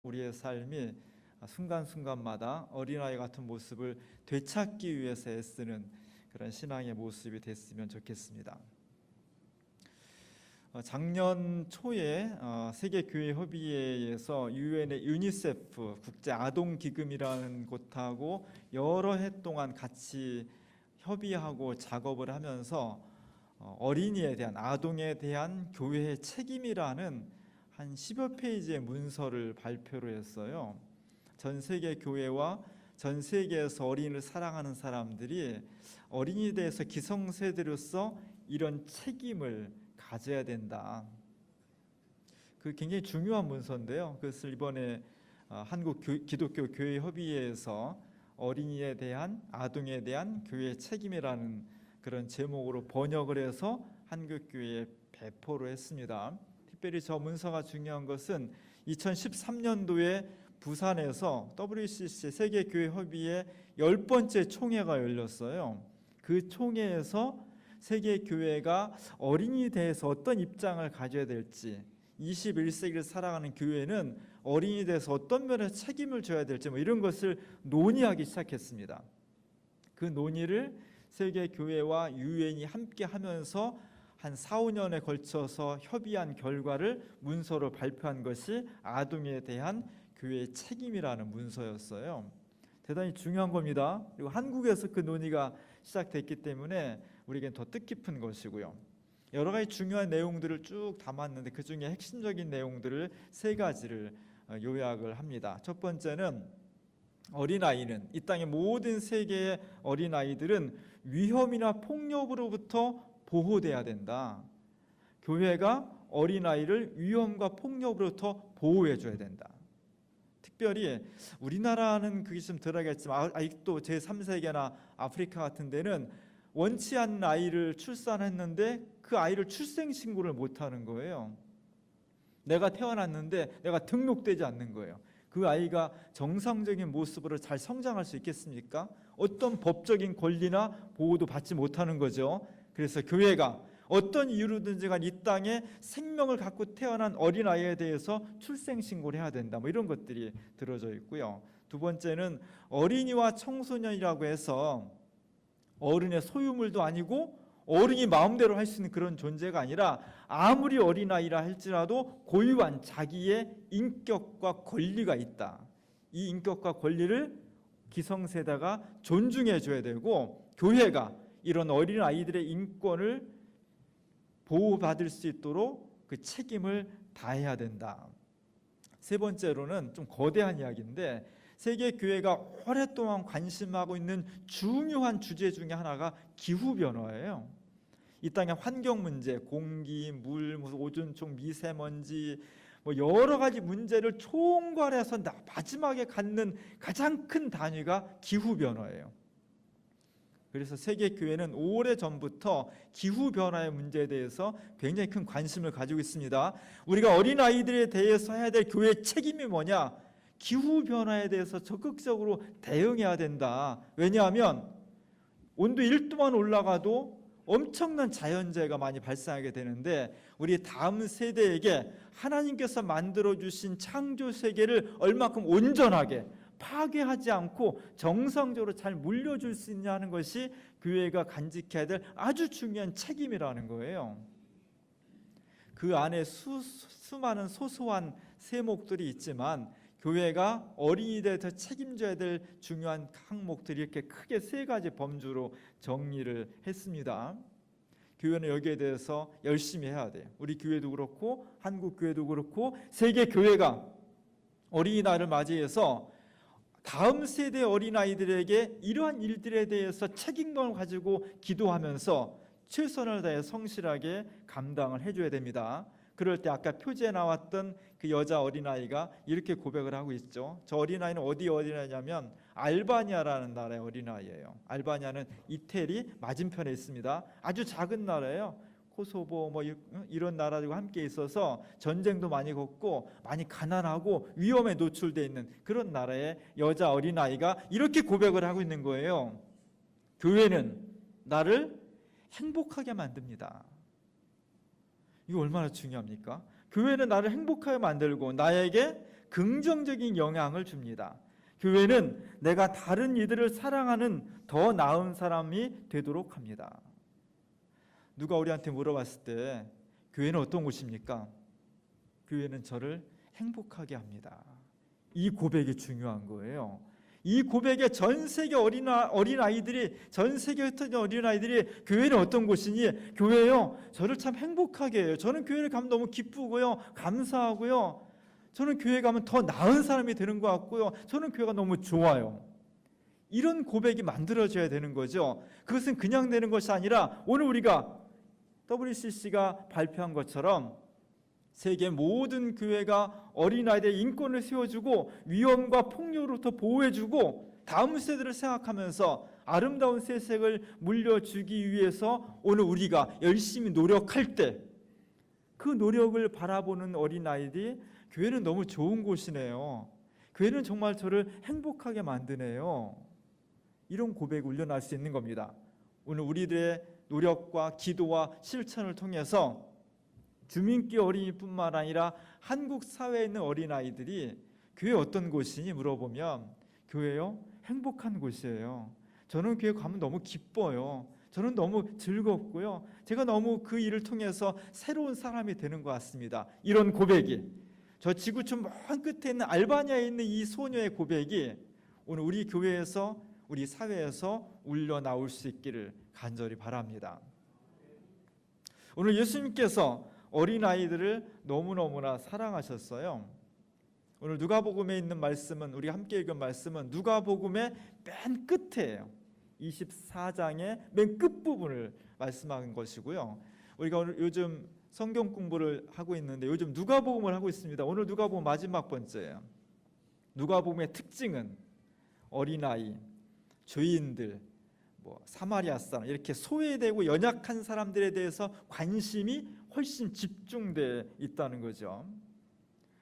우리의 삶이 순간순간마다 어린아이 같은 모습을 되찾기 위해서 애쓰는 그런 신앙의 모습이 됐으면 좋겠습니다. 작년 초에 세계교회협의회에서 유엔의 유니세프 국제아동기금이라는 곳하고 여러 해 동안 같이 협의하고 작업을 하면서 어린이에 대한, 아동에 대한 교회의 책임이라는 한 10여 페이지의 문서를 발표를 했어요. 전 세계 교회와 전 세계에서 어린이를 사랑하는 사람들이 어린이에 대해서 기성세대로서 이런 책임을 가져야 된다. 그 굉장히 중요한 문서인데요. 그것을 이번에 한국 기독교 교회 협의회에서 어린이에 대한, 아동에 대한 교회의 책임이라는 그런 제목으로 번역을 해서 한국교회에 배포를 했습니다. 특별히 저 문서가 중요한 것은 2013년도에 부산에서 WCC 세계교회협의회 10번째 총회가 열렸어요. 그 총회에서 세계교회가 어린이에 대해서 어떤 입장을 가져야 될지, 21세기를 살아가는 교회는 어린이에 대해서 어떤 면에서 책임을 져야 될지 이런 것을 논의하기 시작했습니다. 그 논의를 세계교회와 유엔이 함께 하면서 한 4, 5년에 걸쳐서 협의한 결과를 문서로 발표한 것이 아동에 대한 교회의 책임이라는 문서였어요. 대단히 중요한 겁니다. 그리고 한국에서 그 논의가 시작됐기 때문에 우리에겐 더 뜻깊은 것이고요. 여러 가지 중요한 내용들을 쭉 담았는데 그 중에 핵심적인 내용들을 3가지를 요약을 합니다. 첫 번째는 어린아이는, 이 땅의 모든 세계의 어린아이들은 위험이나 폭력으로부터 보호돼야 된다. 교회가 어린아이를 위험과 폭력으로부터 보호해줘야 된다. 특별히 우리나라는 그게 좀 덜하겠지만 아직도 제3세계나 아프리카 같은 데는 원치 않는 아이를 출산했는데 그 아이를 출생신고를 못하는 거예요. 내가 태어났는데 내가 등록되지 않는 거예요. 그 아이가 정상적인 모습으로 잘 성장할 수 있겠습니까? 어떤 법적인 권리나 보호도 받지 못하는 거죠. 그래서 교회가 어떤 이유로든지 간 이 땅에 생명을 갖고 태어난 어린아이에 대해서 출생신고를 해야 된다, 이런 것들이 들어져 있고요. 두 번째는 어린이와 청소년이라고 해서 어른의 소유물도 아니고 어른이 마음대로 할 수 있는 그런 존재가 아니라 아무리 어린아이라 할지라도 고유한 자기의 인격과 권리가 있다. 이 인격과 권리를 기성세대가 존중해 줘야 되고 교회가 이런 어린아이들의 인권을 보호받을 수 있도록 그 책임을 다해야 된다. 세 번째로는 좀 거대한 이야기인데 세계교회가 오랫동안 관심하고 있는 중요한 주제 중에 하나가 기후변화예요. 이 땅의 환경 문제, 공기, 물, 오존층, 미세먼지 여러 가지 문제를 총괄해서 마지막에 갖는 가장 큰 단위가 기후변화예요. 그래서 세계교회는 오래전부터 기후변화의 문제에 대해서 굉장히 큰 관심을 가지고 있습니다. 우리가 어린아이들에 대해서 해야 될 교회의 책임이 뭐냐? 기후변화에 대해서 적극적으로 대응해야 된다. 왜냐하면 온도 1도만 올라가도 엄청난 자연재해가 많이 발생하게 되는데 우리 다음 세대에게 하나님께서 만들어주신 창조 세계를 얼마큼 온전하게 파괴하지 않고 정상적으로 잘 물려줄 수 있냐는 것이 교회가 간직해야 될 아주 중요한 책임이라는 거예요. 그 안에 수많은 소소한 세목들이 있지만 교회가 어린이에 대해서 책임져야 될 중요한 항목들이 이렇게 크게 3가지 범주로 정리를 했습니다. 교회는 여기에 대해서 열심히 해야 돼요. 우리 교회도 그렇고 한국 교회도 그렇고 세계 교회가 어린이날을 맞이해서 다음 세대 어린아이들에게 이러한 일들에 대해서 책임감을 가지고 기도하면서 최선을 다해 성실하게 감당을 해줘야 됩니다. 그럴 때 아까 표지에 나왔던 그 여자 어린아이가 이렇게 고백을 하고 있죠. 저 어린아이는 어디 어린아이냐면 알바니아라는 나라의 어린아이예요. 알바니아는 이태리 맞은편에 있습니다. 아주 작은 나라예요. 코소보 이런 나라들과 함께 있어서 전쟁도 많이 겪고 많이 가난하고 위험에 노출되어 있는 그런 나라의 여자 어린아이가 이렇게 고백을 하고 있는 거예요. 교회는 나를 행복하게 만듭니다. 이거 얼마나 중요합니까? 교회는 나를 행복하게 만들고 나에게 긍정적인 영향을 줍니다. 교회는 내가 다른 이들을 사랑하는 더 나은 사람이 되도록 합니다. 누가 우리한테 물어봤을 때 교회는 어떤 곳입니까? 교회는 저를 행복하게 합니다. 이 고백이 중요한 거예요. 이 고백에 전 세계 어린아이들이, 전 세계에 흩어진 어린아이들이 교회는 어떤 곳이니? 교회요, 저를 참 행복하게 해요. 저는 교회를 가면 너무 기쁘고요, 감사하고요, 저는 교회 가면 더 나은 사람이 되는 것 같고요, 저는 교회가 너무 좋아요. 이런 고백이 만들어져야 되는 거죠. 그것은 그냥 되는 것이 아니라 오늘 우리가 WCC가 발표한 것처럼 세계 모든 교회가 어린아이들의 인권을 세워주고 위험과 폭력으로부터 보호해주고 다음 세대를 생각하면서 아름다운 세상을 물려주기 위해서 오늘 우리가 열심히 노력할 때 그 노력을 바라보는 어린아이들이 교회는 너무 좋은 곳이네요, 교회는 정말 저를 행복하게 만드네요, 이런 고백이 울려날 수 있는 겁니다. 오늘 우리들의 노력과 기도와 실천을 통해서 주민기 어린이뿐만 아니라 한국 사회에 있는 어린아이들이 교회 어떤 곳이니 물어보면 교회요, 행복한 곳이에요. 저는 교회 가면 너무 기뻐요. 저는 너무 즐겁고요, 제가 너무 그 일을 통해서 새로운 사람이 되는 것 같습니다. 이런 고백이, 저 지구촌 먼 끝에 있는 알바니아에 있는 이 소녀의 고백이 오늘 우리 교회에서, 우리 사회에서 울려 나올 수 있기를 간절히 바랍니다. 오늘 예수님께서 어린아이들을 너무너무나 사랑하셨어요. 오늘 누가복음에 있는 말씀은, 우리 함께 읽은 말씀은 누가복음의 맨 끝에요. 24장의 맨 끝부분을 말씀한 것이고요. 우리가 오늘 요즘 성경 공부를 하고 있는데 요즘 누가복음을 하고 있습니다. 오늘 누가복음 마지막 번째예요. 누가복음의 특징은 어린아이, 죄인들, 사마리아 사람, 이렇게 소외되고 연약한 사람들에 대해서 관심이 훨씬 집중되어 있다는 거죠.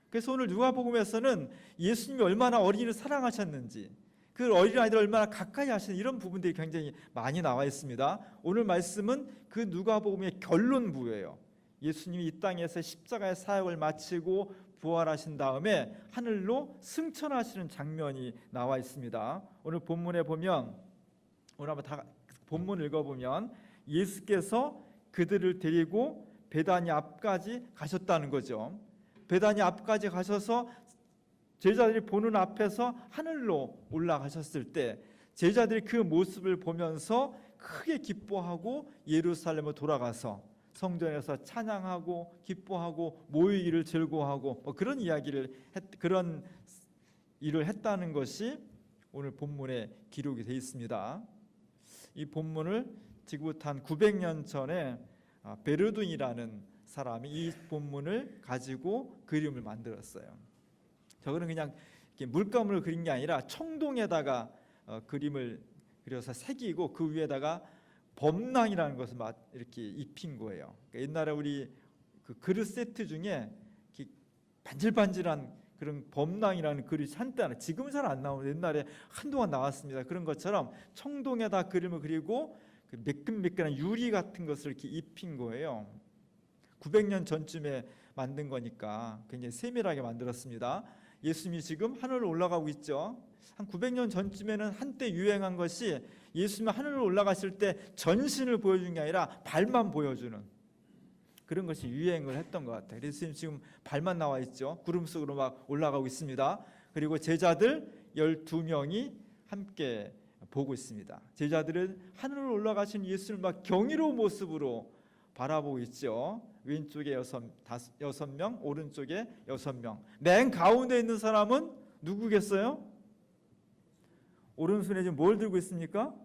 그래서 오늘 누가복음에서는 예수님이 얼마나 어린이를 사랑하셨는지, 그 어린아이들 얼마나 가까이 하시는 이런 부분들이 굉장히 많이 나와 있습니다. 오늘 말씀은 그 누가복음의 결론부예요. 예수님이 이 땅에서 십자가의 사역을 마치고 부활하신 다음에 하늘로 승천하시는 장면이 나와 있습니다. 오늘 본문에 보면, 오늘 한번 다 본문 읽어보면 예수께서 그들을 데리고 베다니 앞까지 가셨다는 거죠. 베다니 앞까지 가셔서 제자들이 보는 앞에서 하늘로 올라가셨을 때 제자들이 그 모습을 보면서 크게 기뻐하고 예루살렘으로 돌아가서 성전에서 찬양하고 기뻐하고 모이기를 즐거워하고 그런 그런 일을 했다는 것이 오늘 본문에 기록이 되어 있습니다. 이 본문을 지금부터 한 900년 전에 베르둔이라는 사람이 이 본문을 가지고 그림을 만들었어요. 저거는 그냥 물감으로 그린 게 아니라 청동에다가 그림을 그려서 새기고 그 위에다가 범랑이라는 것을 이렇게 입힌 거예요. 그러니까 옛날에 우리 그 그릇 세트 중에 반질반질한 그런 범랑이라는 그릇이 한때, 지금은 잘 안 나오는데 옛날에 한동안 나왔습니다. 그런 것처럼 청동에다 그림을 그리고 그 매끈매끈한 유리 같은 것을 이렇게 입힌 거예요. 900년 전쯤에 만든 거니까 굉장히 세밀하게 만들었습니다. 예수님이 지금 하늘로 올라가고 있죠. 한 900년 전쯤에는 한때 유행한 것이 예수님이 하늘로 올라가실 때 전신을 보여주는 게 아니라 발만 보여주는 그런 것이 유행을 했던 것 같아요. 예수님 지금 발만 나와 있죠. 구름 속으로 막 올라가고 있습니다. 그리고 제자들 12명이 함께 보고 있습니다. 제자들은 하늘로 올라가신 예수를 막 경이로운 모습으로 바라보고 있죠. 왼쪽에 6명, 오른쪽에 6명. 맨 가운데 있는 사람은 누구겠어요? 오른손에 지금 뭘 들고 있습니까?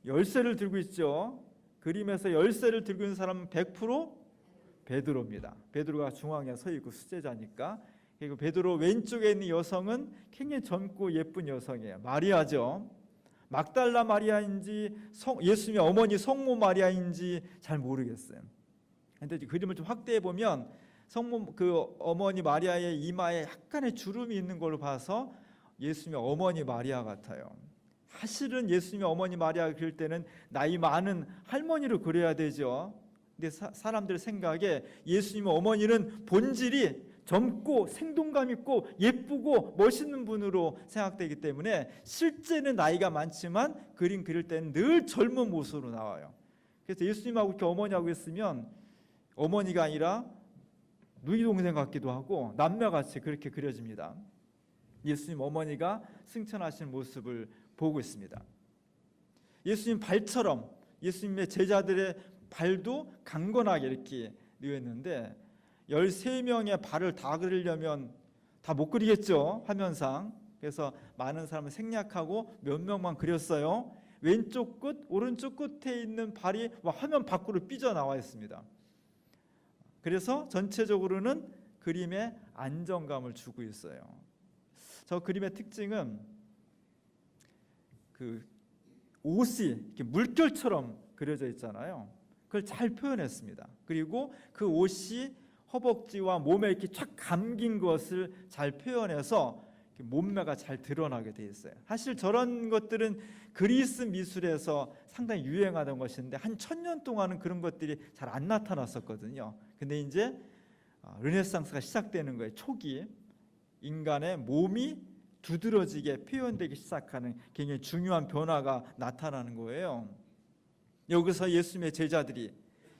열쇠를 들고 있죠. 그림에서 열쇠를 들고 있는 사람은 100% 베드로입니다. 베드로가 중앙에 서 있고 수제자니까. 그리고 베드로 왼쪽에 있는 여성은 굉장히 젊고 예쁜 여성이에요. 마리아죠. 막달라 마리아인지 예수님의 어머니 성모 마리아인지 잘 모르겠어요. 그런데 그림을 좀 확대해 보면 그 어머니 마리아의 이마에 약간의 주름이 있는 걸로 봐서 예수님의 어머니 마리아 같아요. 사실은 예수님의 어머니 마리아 그릴 때는 나이 많은 할머니로 그려야 되죠. 근데 사람들 생각에 예수님의 어머니는 본질이 젊고 생동감 있고 예쁘고 멋있는 분으로 생각되기 때문에 실제는 나이가 많지만 그림 그릴 때는 늘 젊은 모습으로 나와요. 그래서 예수님하고 이렇게 어머니하고 있으면 어머니가 아니라 누이 동생 같기도 하고 남매같이 그렇게 그려집니다. 예수님 어머니가 승천하시는 모습을 보고 있습니다. 예수님 발처럼 예수님의 제자들의 발도 강건하게 이렇게 뉘었는데 13명의 발을 다 그리려면 다 못 그리겠죠, 화면상. 그래서 많은 사람을 생략하고 몇 명만 그렸어요. 왼쪽 끝, 오른쪽 끝에 있는 발이 화면 밖으로 삐져나와 있습니다. 그래서 전체적으로는 그림에 안정감을 주고 있어요. 저 그림의 특징은 그 옷이 이렇게 물결처럼 그려져 있잖아요. 그걸 잘 표현했습니다. 그리고 그 옷이 허벅지와 몸에 이렇게 쫙 감긴 것을 잘 표현해서 몸매가 잘 드러나게 돼 있어요. 사실 저런 것들은 그리스 미술에서 상당히 유행하던 것인데 한 1000년 동안은 그런 것들이 잘 안 나타났었거든요. 근데 이제 르네상스가 시작되는 거예요. 초기 인간의 몸이 두드러지게 표현되기 시작하는 굉장히 중요한 변화가 나타나는 거예요. 여기서 예수님의 제자들이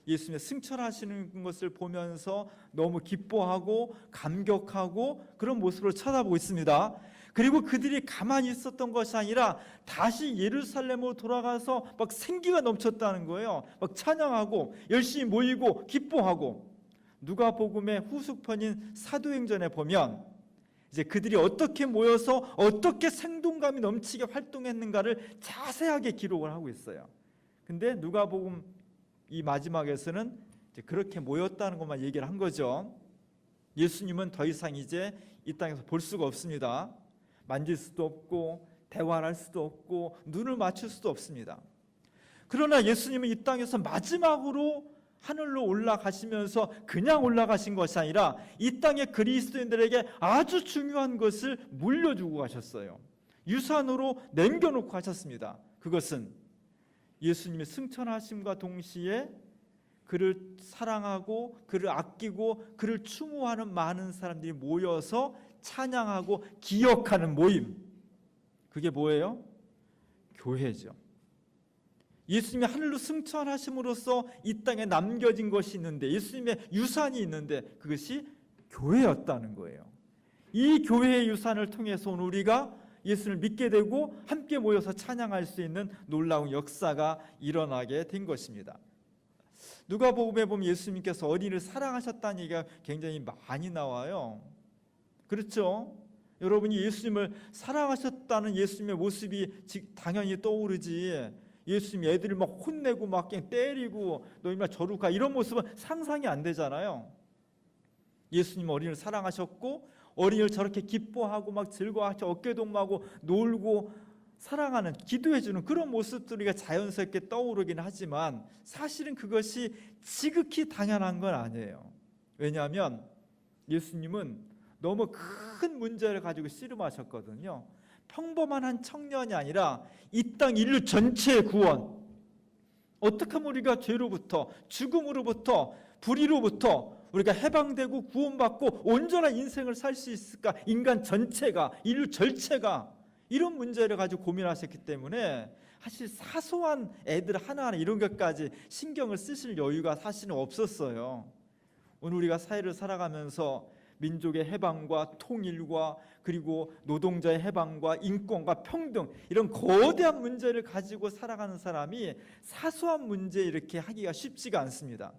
예수님의 승천하시는 것을 보면서 너무 기뻐하고 감격하고 그런 모습을 쳐다보고 있습니다. 그리고 그들이 가만히 있었던 것이 아니라 다시 예루살렘으로 돌아가서 막 생기가 넘쳤다는 거예요. 막 찬양하고 열심히 모이고 기뻐하고. 누가복음의 후속편인 사도행전에 보면 이제 그들이 어떻게 모여서 어떻게 생동감이 넘치게 활동했는가를 자세하게 기록을 하고 있어요. 근데 누가복음 이 마지막에서는 이제 그렇게 모였다는 것만 얘기를 한 거죠. 예수님은 더 이상 이제 이 땅에서 볼 수가 없습니다. 만질 수도 없고 대화할 수도 없고 눈을 맞출 수도 없습니다. 그러나 예수님은 이 땅에서 마지막으로 하늘로 올라가시면서 그냥 올라가신 것이 아니라 이 땅의 그리스도인들에게 아주 중요한 것을 물려주고 가셨어요. 유산으로 남겨놓고 가셨습니다. 그것은 예수님의 승천하심과 동시에 그를 사랑하고 그를 아끼고 그를 추모하는 많은 사람들이 모여서 찬양하고 기억하는 모임. 그게 뭐예요? 교회죠. 예수님이 하늘로 승천하심으로써 이 땅에 남겨진 것이 있는데, 예수님의 유산이 있는데 그것이 교회였다는 거예요. 이 교회의 유산을 통해서 오늘 우리가 예수를 믿게 되고 함께 모여서 찬양할 수 있는 놀라운 역사가 일어나게 된 것입니다. 누가복음에 보면 예수님께서 어린이를 사랑하셨다는 얘기가 굉장히 많이 나와요. 그렇죠? 여러분이 예수님을 사랑하셨다는 예수님의 모습이 당연히 떠오르지, 예수님 애들을 막 혼내고 막 그냥 때리고 너 이마 저리 가 이런 모습은 상상이 안 되잖아요. 예수님 어린이를 사랑하셨고 어린이를 저렇게 기뻐하고 막 즐거워하고 어깨동무하고 놀고 사랑하는, 기도해주는 그런 모습들이 자연스럽게 떠오르긴 하지만 사실은 그것이 지극히 당연한 건 아니에요. 왜냐하면 예수님은 너무 큰 문제를 가지고 씨름하셨거든요. 평범한 한 청년이 아니라 이 땅 인류 전체의 구원, 어떻게 하면 우리가 죄로부터, 죽음으로부터, 불의로부터 우리가 해방되고 구원받고 온전한 인생을 살 수 있을까? 인간 전체가, 인류 전체가 이런 문제를 가지고 고민하셨기 때문에 사실 사소한 애들 하나하나 이런 것까지 신경을 쓰실 여유가 사실은 없었어요. 오늘 우리가 사회를 살아가면서 민족의 해방과 통일과 그리고 노동자의 해방과 인권과 평등, 이런 거대한 문제를 가지고 살아가는 사람이 사소한 문제 이렇게 하기가 쉽지가 않습니다.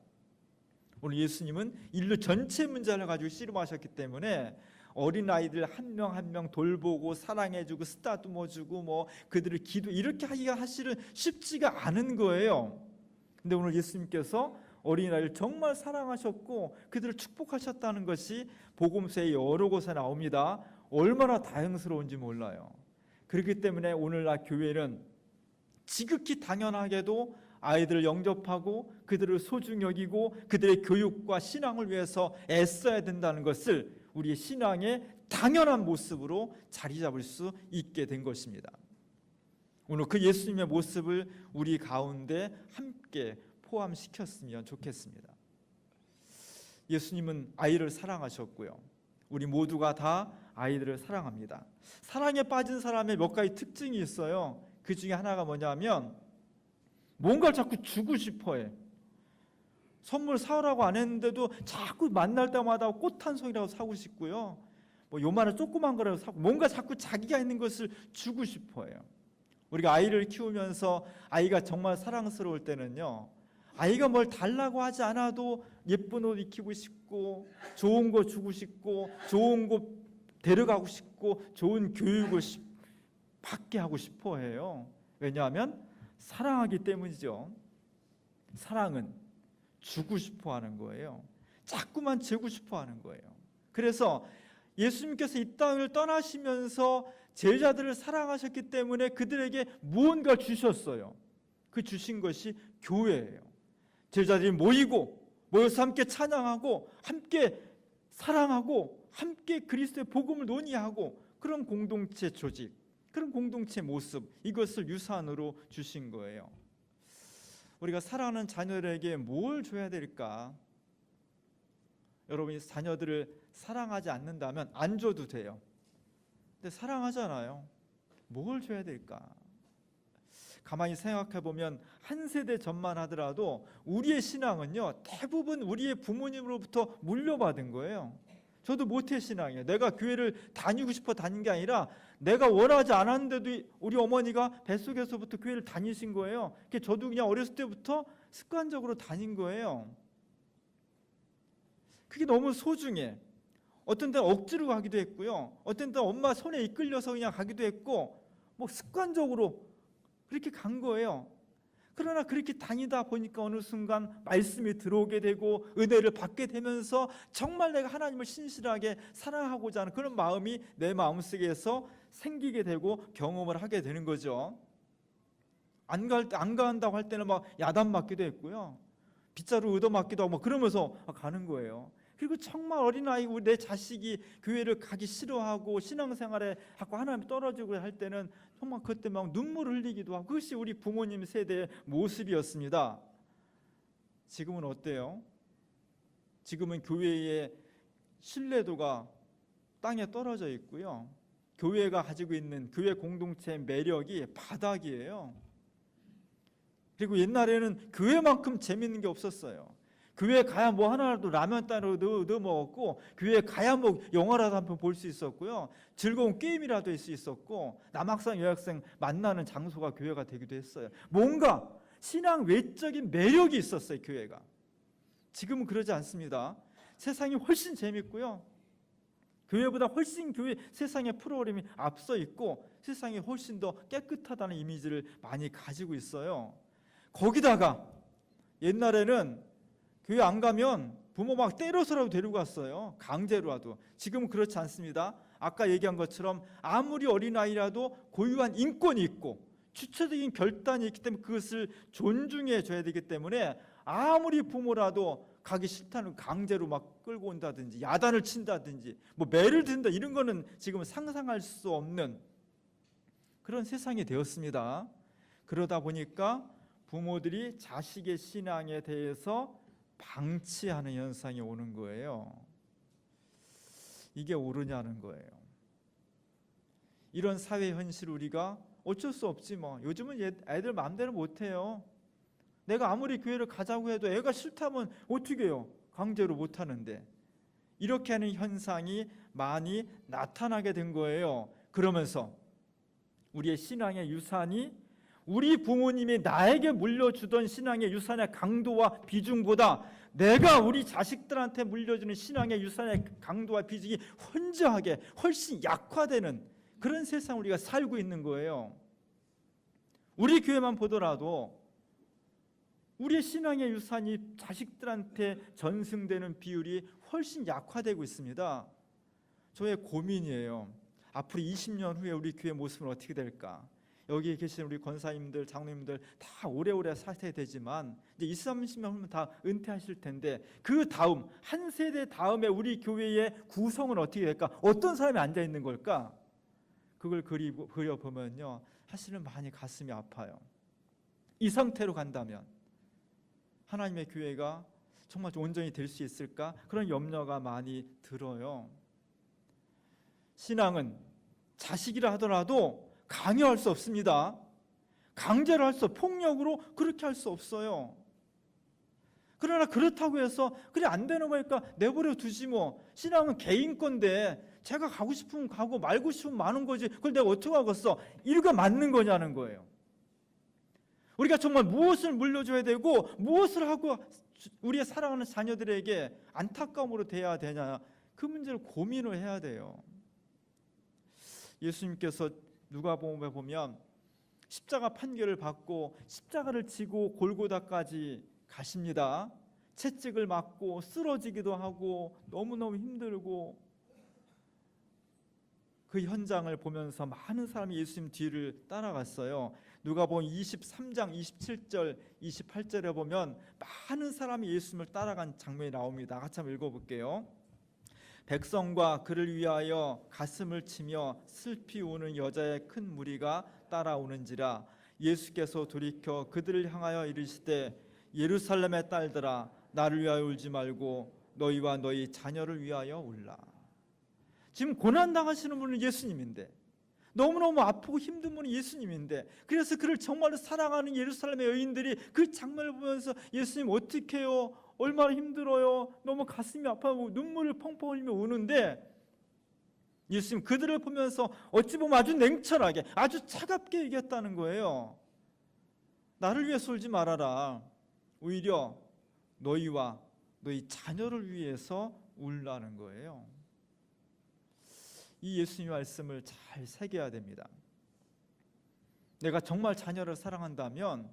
오늘 예수님은 인류 전체 문제를 가지고 씨름하셨기 때문에 어린아이들 한 명 한 명 돌보고 사랑해주고 쓰다듬어주고 뭐 그들을 기도 이렇게 하기가 사실은 쉽지가 않은 거예요. 근데 오늘 예수님께서 어린아이를 정말 사랑하셨고 그들을 축복하셨다는 것이 복음서의 여러 곳에 나옵니다. 얼마나 다행스러운지 몰라요. 그렇기 때문에 오늘날 교회는 지극히 당연하게도 아이들을 영접하고 그들을 소중히 여기고 그들의 교육과 신앙을 위해서 애써야 된다는 것을 우리의 신앙의 당연한 모습으로 자리 잡을 수 있게 된 것입니다. 오늘 그 예수님의 모습을 우리 가운데 함께 포함시켰으면 좋겠습니다. 예수님은 아이를 사랑하셨고요. 우리 모두가 다 아이들을 사랑합니다. 사랑에 빠진 사람의 몇 가지 특징이 있어요. 그 중에 하나가 뭐냐면 뭔가를 자꾸 주고 싶어해. 선물 사오라고 안 했는데도 자꾸 만날 때마다 꽃 한 송이라도 사고 싶고요. 뭐 요만한 조그만 거라도 사고 뭔가 자꾸 자기가 있는 것을 주고 싶어해요. 우리가 아이를 키우면서 아이가 정말 사랑스러울 때는요, 아이가 뭘 달라고 하지 않아도 예쁜 옷 입히고 싶고 좋은 거 주고 싶고 좋은 거 데려가고 싶고 좋은 교육을 받게 하고 싶어 해요. 왜냐하면 사랑하기 때문이죠. 사랑은 주고 싶어 하는 거예요. 자꾸만 주고 싶어 하는 거예요. 그래서 예수님께서 이 땅을 떠나시면서 제자들을 사랑하셨기 때문에 그들에게 무언가를 주셨어요. 그 주신 것이 교회예요. 제자들이 모여서 함께 찬양하고 함께 사랑하고 함께 그리스도의 복음을 논의하고 그런 공동체 조직, 그런 공동체 모습, 이것을 유산으로 주신 거예요. 우리가 사랑하는 자녀들에게 뭘 줘야 될까? 여러분이 자녀들을 사랑하지 않는다면 안 줘도 돼요. 근데 사랑하잖아요. 뭘 줘야 될까? 가만히 생각해 보면 한 세대 전만 하더라도 우리의 신앙은요, 대부분 우리의 부모님으로부터 물려받은 거예요. 저도 모태신앙이에요. 내가 교회를 다니고 싶어 다닌 게 아니라 내가 원하지 않았는데도 우리 어머니가 뱃속에서부터 교회를 다니신 거예요. 저도 그냥 어렸을 때부터 습관적으로 다닌 거예요. 그게 너무 소중해. 어떤 때는 억지로 가기도 했고요. 어떤 때는 엄마 손에 이끌려서 그냥 가기도 했고, 뭐 습관적으로 그렇게 간 거예요. 그러나 그렇게 다니다 보니까 어느 순간 말씀이 들어오게 되고 은혜를 받게 되면서 정말 내가 하나님을 신실하게 사랑하고자 하는 그런 마음이 내 마음속에서 생기게 되고 경험을 하게 되는 거죠. 안 간다고 할 때는 막 야단 맞기도 했고요. 빗자루 얻어맞기도 하고 막 그러면서 가는 거예요. 그리고 정말 어린아이 내 자식이 교회를 가기 싫어하고 신앙생활에 자꾸 하나님 떨어지고 할 때는 정말 그때 막 눈물을 흘리기도 하고, 그것이 우리 부모님 세대의 모습이었습니다. 지금은 어때요? 지금은 교회의 신뢰도가 땅에 떨어져 있고요. 교회가 가지고 있는 교회 공동체의 매력이 바닥이에요. 그리고 옛날에는 교회만큼 재밌는 게 없었어요. 교회 가야 뭐 하나라도 라면 따로 넣어 먹었고, 교회 가야 뭐 영화라도 한 편 볼 수 있었고요. 즐거운 게임이라도 할 수 있었고, 남학생 여학생 만나는 장소가 교회가 되기도 했어요. 뭔가 신앙 외적인 매력이 있었어요, 교회가. 지금은 그러지 않습니다. 세상이 훨씬 재밌고요. 교회보다 훨씬 세상의 프로그램이 앞서 있고 세상이 훨씬 더 깨끗하다는 이미지를 많이 가지고 있어요. 거기다가 옛날에는 교회 안 가면 부모 막 때려서라도 데리고 갔어요. 강제로라도. 지금은 그렇지 않습니다. 아까 얘기한 것처럼 아무리 어린아이라도 고유한 인권이 있고 주체적인 결단이 있기 때문에 그것을 존중해 줘야 되기 때문에 아무리 부모라도 가기 싫다는 강제로 막 끌고 온다든지 야단을 친다든지 뭐 매를 든다, 이런 거는 지금 상상할 수 없는 그런 세상이 되었습니다. 그러다 보니까 부모들이 자식의 신앙에 대해서 방치하는 현상이 오는 거예요. 이게 옳으냐는 거예요. 이런 사회 현실 우리가 어쩔 수 없지 뭐. 요즘은 애들 마음대로 못해요. 내가 아무리 교회를 가자고 해도 애가 싫다면 어떻게 해요? 강제로 못하는데. 이렇게 하는 현상이 많이 나타나게 된 거예요. 그러면서 우리의 신앙의 유산이 우리 부모님이 나에게 물려주던 신앙의 유산의 강도와 비중보다 내가 우리 자식들한테 물려주는 신앙의 유산의 강도와 비중이 현저하게 훨씬 약화되는 그런 세상 우리가 살고 있는 거예요. 우리 교회만 보더라도 우리의 신앙의 유산이 자식들한테 전승되는 비율이 훨씬 약화되고 있습니다. 저의 고민이에요. 앞으로 20년 후에 우리 교회 모습은 어떻게 될까? 여기 계신 우리 권사님들, 장로님들 다 오래오래 사셔야 되지만 이제 20, 30년 후면 다 은퇴하실 텐데 그 다음 한 세대 다음에 우리 교회의 구성은 어떻게 될까? 어떤 사람이 앉아 있는 걸까? 그걸 그려보면요, 사실은 많이 가슴이 아파요. 이 상태로 간다면 하나님의 교회가 정말 온전히 될 수 있을까? 그런 염려가 많이 들어요. 신앙은 자식이라 하더라도 강요할 수 없습니다. 강제로 할 수, 폭력으로 그렇게 할 수 없어요. 그러나 그렇다고 해서 그래 안 되는 거니까 내버려 두지 뭐. 신앙은 개인 건데 제가 가고 싶으면 가고 말고 싶으면 마는 거지. 그걸 내가 어떻게 하겠어? 이유가 맞는 거냐는 거예요. 우리가 정말 무엇을 물려줘야 되고 무엇을 하고 우리의 사랑하는 자녀들에게 안타까움으로 대해야 되냐, 그 문제를 고민을 해야 돼요. 예수님께서 누가복음에 보면 십자가 판결을 받고 십자가를 지고 골고다까지 가십니다. 채찍을 맞고 쓰러지기도 하고 너무너무 힘들고, 그 현장을 보면서 많은 사람이 예수님 뒤를 따라갔어요. 누가복음 23장 27절 28절에 보면 많은 사람이 예수님을 따라간 장면이 나옵니다. 같이 한번 읽어볼게요. 백성과 그를 위하여 가슴을 치며 슬피 우는 여자의 큰 무리가 따라오는지라. 예수께서 돌이켜 그들을 향하여 이르시되 예루살렘의 딸들아, 나를 위하여 울지 말고 너희와 너희 자녀를 위하여 울라. 지금 고난당하시는 분은 예수님인데, 너무너무 아프고 힘든 분은 예수님인데, 그래서 그를 정말로 사랑하는 예루살렘의 여인들이 그 장면을 보면서 예수님 어떻게 해요? 얼마나 힘들어요? 너무 가슴이 아파하고 눈물을 펑펑 흘리며 우는데, 예수님 그들을 보면서 어찌 보면 아주 냉철하게, 아주 차갑게 얘기했다는 거예요. 나를 위해서 울지 말아라. 오히려 너희와 너희 자녀를 위해서 울라는 거예요. 이 예수님의 말씀을 잘 새겨야 됩니다. 내가 정말 자녀를 사랑한다면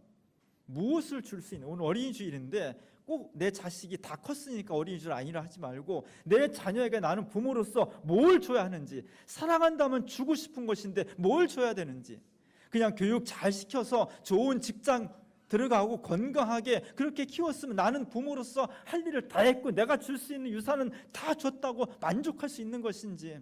무엇을 줄 수 있는, 오늘 어린이 주일인데 꼭 내 자식이 다 컸으니까 어린이 주일 아니라 하지 말고, 내 자녀에게 나는 부모로서 뭘 줘야 하는지, 사랑한다면 주고 싶은 것인데 뭘 줘야 되는지, 그냥 교육 잘 시켜서 좋은 직장 들어가고 건강하게 그렇게 키웠으면 나는 부모로서 할 일을 다 했고 내가 줄 수 있는 유산은 다 줬다고 만족할 수 있는 것인지,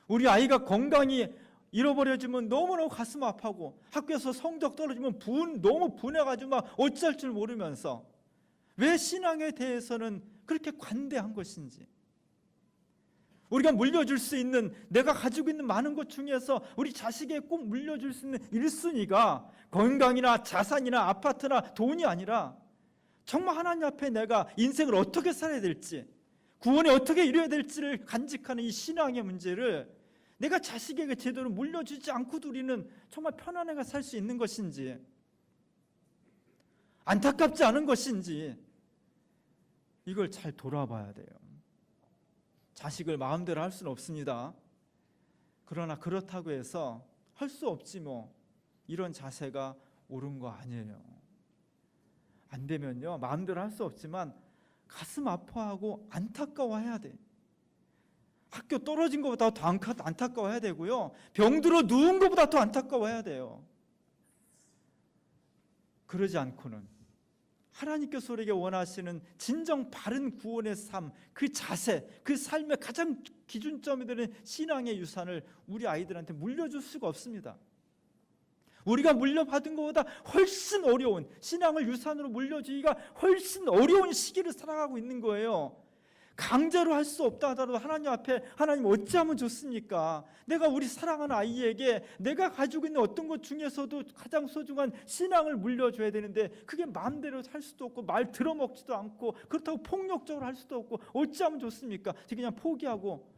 우리 아이가 건강이 잃어버려지면 너무너무 가슴 아파하고 학교에서 성적 떨어지면 너무 분해가지고 막 어찌할 줄 모르면서 왜 신앙에 대해서는 그렇게 관대한 것인지, 우리가 물려줄 수 있는, 내가 가지고 있는 많은 것 중에서 우리 자식에게 꼭 물려줄 수 있는 1순위가 건강이나 자산이나 아파트나 돈이 아니라 정말 하나님 앞에 내가 인생을 어떻게 살아야 될지, 구원에 어떻게 이루어야 될지를 간직하는 이 신앙의 문제를 내가 자식에게 제대로 물려주지 않고도 우리는 정말 편안하게 살 수 있는 것인지, 안타깝지 않은 것인지, 이걸 잘 돌아봐야 돼요. 자식을 마음대로 할 수는 없습니다. 그러나 그렇다고 해서 할 수 없지 뭐, 이런 자세가 옳은 거 아니에요. 안 되면요, 마음대로 할 수 없지만 가슴 아파하고 안타까워해야 돼. 학교 떨어진 것보다 더 안타까워해야 되고요, 병들어 누운 것보다 더 안타까워해야 돼요. 그러지 않고는 하나님께서 우리에게 원하시는 진정 바른 구원의 삶, 그 자세, 그 삶의 가장 기준점이 되는 신앙의 유산을 우리 아이들한테 물려줄 수가 없습니다. 우리가 물려받은 것보다 훨씬 어려운, 신앙을 유산으로 물려주기가 훨씬 어려운 시기를 살아가고 있는 거예요. 강제로 할 수 없다 하더라도 하나님 앞에, 하나님 어찌하면 좋습니까? 내가 우리 사랑하는 아이에게 내가 가지고 있는 어떤 것 중에서도 가장 소중한 신앙을 물려줘야 되는데, 그게 마음대로 할 수도 없고 말 들어먹지도 않고 그렇다고 폭력적으로 할 수도 없고 어찌하면 좋습니까? 그냥 포기하고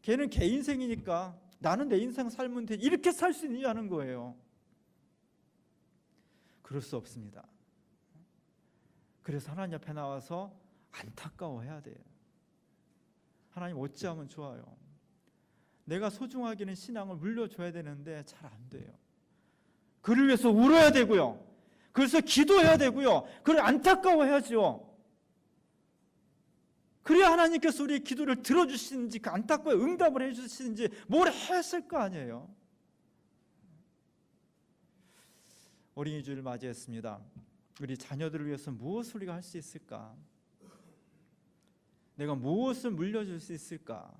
걔는 걔 인생이니까 나는 내 인생 살면 돼, 이렇게 살 수 있느냐는 거예요. 그럴 수 없습니다. 그래서 하나님 앞에 나와서 안타까워해야 돼요. 하나님 어찌하면 좋아요. 내가 소중하게는 신앙을 물려줘야 되는데 잘 안 돼요. 그를 위해서 울어야 되고요, 그래서 기도해야 되고요, 그를 안타까워해야죠. 그래야 하나님께서 우리의 기도를 들어주시는지, 그 안타까워 응답을 해주시는지 뭘 했을 거 아니에요. 어린이 주일을 맞이했습니다. 우리 자녀들을 위해서 무엇을 우리가 할 수 있을까? 내가 무엇을 물려줄 수 있을까?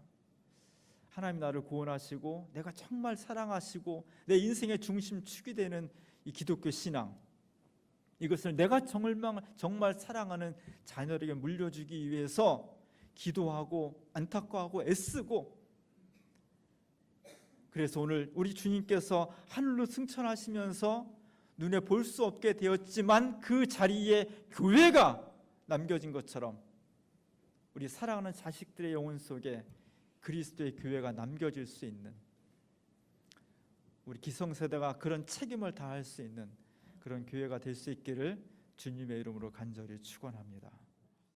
하나님 나를 구원하시고 내가 정말 사랑하시고 내 인생의 중심축이 되는 이 기독교 신앙, 이것을 내가 정말 사랑하는 자녀에게 물려주기 위해서 기도하고 안타까워하고 애쓰고, 그래서 오늘 우리 주님께서 하늘로 승천하시면서 눈에 볼 수 없게 되었지만 그 자리에 교회가 남겨진 것처럼 우리 사랑하는 자식들의 영혼 속에 그리스도의 교회가 남겨질 수 있는, 우리 기성세대가 그런 책임을 다할 수 있는 그런 교회가 될 수 있기를 주님의 이름으로 간절히 축원합니다.